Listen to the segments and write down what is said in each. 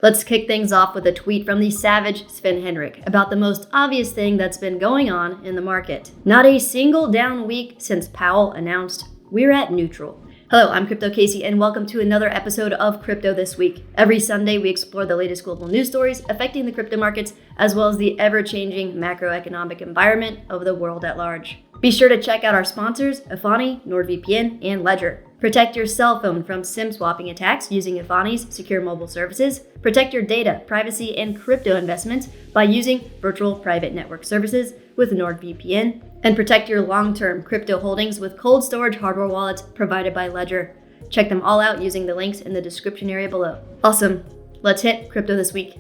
Let's kick things off with a tweet from the savage Sven Henrik about the most obvious thing that's been going on in the market. Not a single down week since Powell announced we're at neutral. Hello, I'm Crypto Casey and welcome to another episode of Crypto This Week. Every Sunday we explore the latest global news stories affecting the crypto markets as well as the ever-changing macroeconomic environment of the world at large. Be sure to check out our sponsors, Efani, NordVPN, and Ledger. Protect your cell phone from SIM swapping attacks using Efani's secure mobile services. Protect your data, privacy, and crypto investments by using virtual private network services with NordVPN. And protect your long-term crypto holdings with cold storage hardware wallets provided by Ledger. Check them all out using the links in the description area below. Awesome. Let's hit Crypto This Week.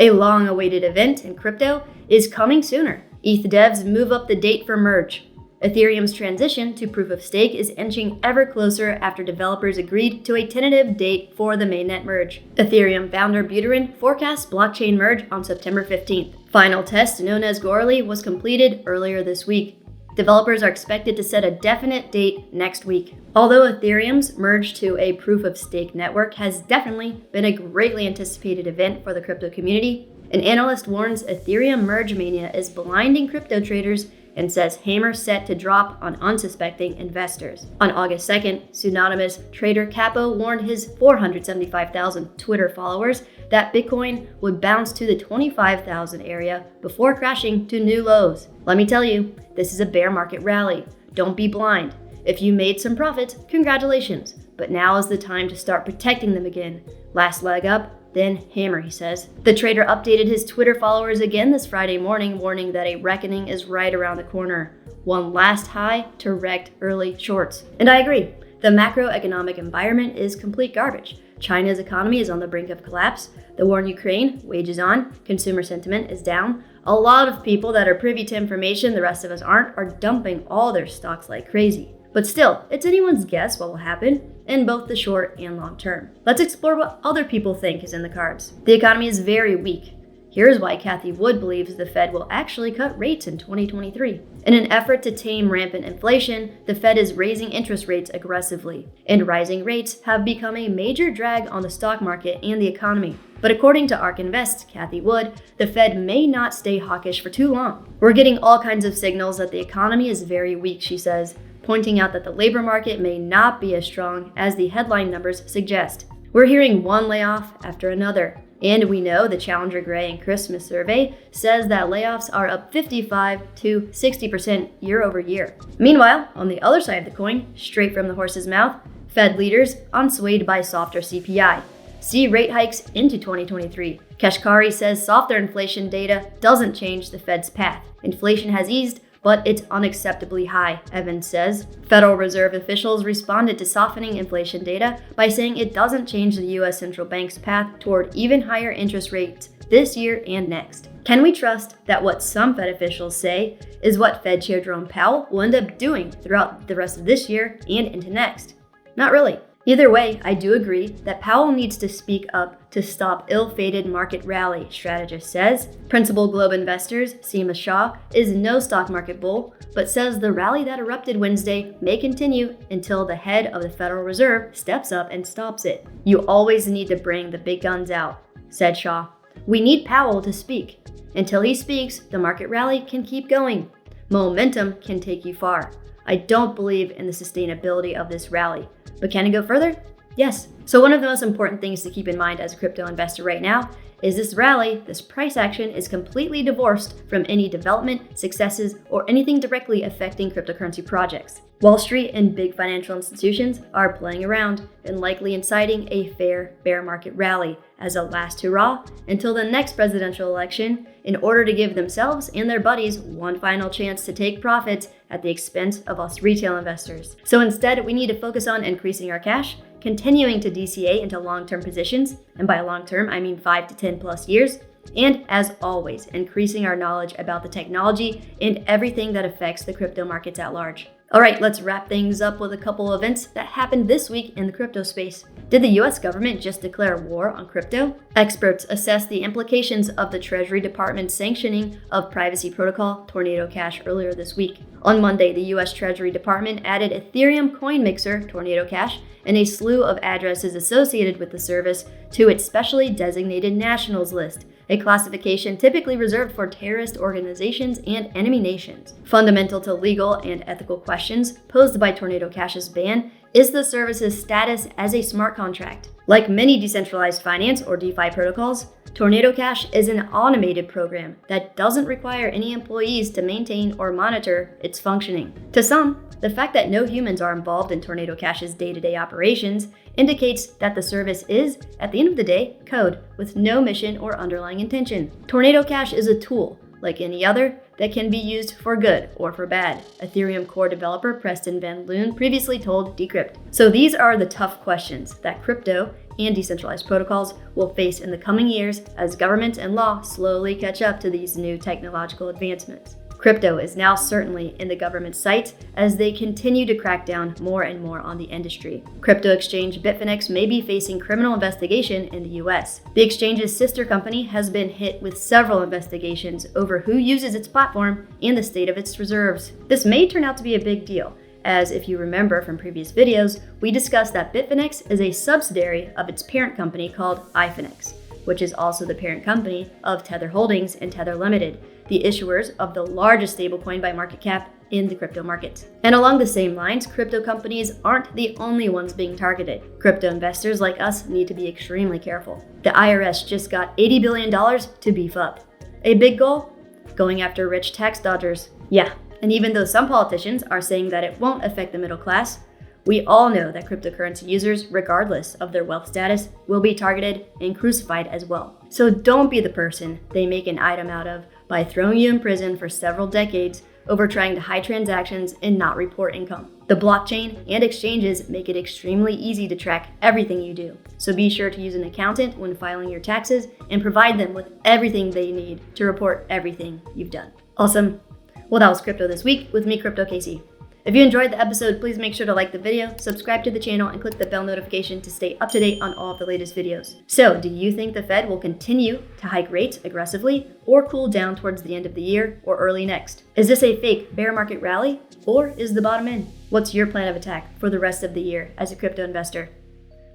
A long-awaited event in crypto is coming sooner. ETH devs move up the date for Merge. Ethereum's transition to proof of stake is inching ever closer after developers agreed to a tentative date for the mainnet merge. Ethereum founder Buterin forecasts blockchain merge on September 15th. Final test known as Goerli was completed earlier this week. Developers are expected to set a definite date next week. Although Ethereum's merge to a proof-of-stake network has definitely been a greatly anticipated event for the crypto community, an analyst warns Ethereum merge mania is blinding crypto traders and says hammer set to drop on unsuspecting investors. On August 2nd, pseudonymous trader Capo warned his 475,000 Twitter followers that Bitcoin would bounce to the 25,000 area before crashing to new lows. Let me tell you, this is a bear market rally. Don't be blind. If you made some profits, congratulations. But now is the time to start protecting them again. Last leg up, then hammer, he says. The trader updated his Twitter followers again this Friday morning, warning that a reckoning is right around the corner. One last high to wreck early shorts. And I agree. The macroeconomic environment is complete garbage. China's economy is on the brink of collapse. The war in Ukraine, wages on, consumer sentiment is down. A lot of people that are privy to information the rest of us aren't are dumping all their stocks like crazy. But still, it's anyone's guess what will happen in both the short and long term. Let's explore what other people think is in the cards. The economy is very weak. Here's why Cathie Wood believes the Fed will actually cut rates in 2023. In an effort to tame rampant inflation, the Fed is raising interest rates aggressively, and rising rates have become a major drag on the stock market and the economy. But according to ARK Invest, Cathie Wood, the Fed may not stay hawkish for too long. We're getting all kinds of signals that the economy is very weak, she says, pointing out that the labor market may not be as strong as the headline numbers suggest. We're hearing one layoff after another. And we know the Challenger Gray and Christmas survey says that layoffs are up 55 to 60% year over year. Meanwhile, on the other side of the coin, straight from the horse's mouth, Fed leaders unswayed by softer CPI. See rate hikes into 2023. Kashkari says softer inflation data doesn't change the Fed's path. Inflation has eased, but it's unacceptably high, Evans says. Federal Reserve officials responded to softening inflation data by saying it doesn't change the U.S. central bank's path toward even higher interest rates this year and next. Can we trust that what some Fed officials say is what Fed Chair Jerome Powell will end up doing throughout the rest of this year and into next? Not really. Either way, I do agree that Powell needs to speak up to stop ill-fated market rally, strategist says. Principal Globe Investors, Seema Shah, is no stock market bull, but says the rally that erupted Wednesday may continue until the head of the Federal Reserve steps up and stops it. You always need to bring the big guns out, said Shah. We need Powell to speak. Until he speaks, the market rally can keep going. Momentum can take you far. I don't believe in the sustainability of this rally. But can it go further? Yes. So one of the most important things to keep in mind as a crypto investor right now is this rally, this price action is completely divorced from any development, successes, or anything directly affecting cryptocurrency projects. Wall Street and big financial institutions are playing around and likely inciting a fair bear market rally as a last hurrah until the next presidential election in order to give themselves and their buddies one final chance to take profits at the expense of us retail investors. So instead, we need to focus on increasing our cash, continuing to DCA into long-term positions, and by long-term, I mean 5 to 10 plus years, and as always, increasing our knowledge about the technology and everything that affects the crypto markets at large. All right, let's wrap things up with a couple of events that happened this week in the crypto space. Did the US government just declare war on crypto? Experts assess the implications of the Treasury Department's sanctioning of privacy protocol Tornado Cash earlier this week. On Monday, the US Treasury Department added Ethereum coin mixer Tornado Cash and a slew of addresses associated with the service to its specially designated nationals list, a classification typically reserved for terrorist organizations and enemy nations. Fundamental to legal and ethical questions posed by Tornado Cash's ban is the service's status as a smart contract. Like many decentralized finance or DeFi protocols, Tornado Cash is an automated program that doesn't require any employees to maintain or monitor its functioning. To some, the fact that no humans are involved in Tornado Cash's day-to-day operations indicates that the service is, at the end of the day, code with no mission or underlying intention. Tornado Cash is a tool, like any other, that can be used for good or for bad, Ethereum core developer Preston Van Loon previously told Decrypt. So these are the tough questions that crypto and decentralized protocols will face in the coming years as government and law slowly catch up to these new technological advancements. Crypto is now certainly in the government's sights as they continue to crack down more and more on the industry. Crypto exchange Bitfinex may be facing criminal investigation in the US. The exchange's sister company has been hit with several investigations over who uses its platform and the state of its reserves. This may turn out to be a big deal, as if you remember from previous videos, we discussed that Bitfinex is a subsidiary of its parent company called iFinex, which is also the parent company of Tether Holdings and Tether Limited, the issuers of the largest stablecoin by market cap in the crypto market. And along the same lines, crypto companies aren't the only ones being targeted. Crypto investors like us need to be extremely careful. The IRS just got $80 billion to beef up. A big goal? Going after rich tax dodgers. Yeah, and even though some politicians are saying that it won't affect the middle class, we all know that cryptocurrency users, regardless of their wealth status, will be targeted and crucified as well. So don't be the person they make an item out of by throwing you in prison for several decades over trying to hide transactions and not report income. The blockchain and exchanges make it extremely easy to track everything you do. So be sure to use an accountant when filing your taxes and provide them with everything they need to report everything you've done. Awesome. Well, that was Crypto This Week with me, Crypto Casey. If you enjoyed the episode, please make sure to like the video, subscribe to the channel, and click the bell notification to stay up to date on all of the latest videos. So, do you think the Fed will continue to hike rates aggressively or cool down towards the end of the year or early next? Is this a fake bear market rally or is the bottom in? What's your plan of attack for the rest of the year as a crypto investor?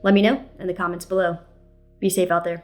Let me know in the comments below. Be safe out there.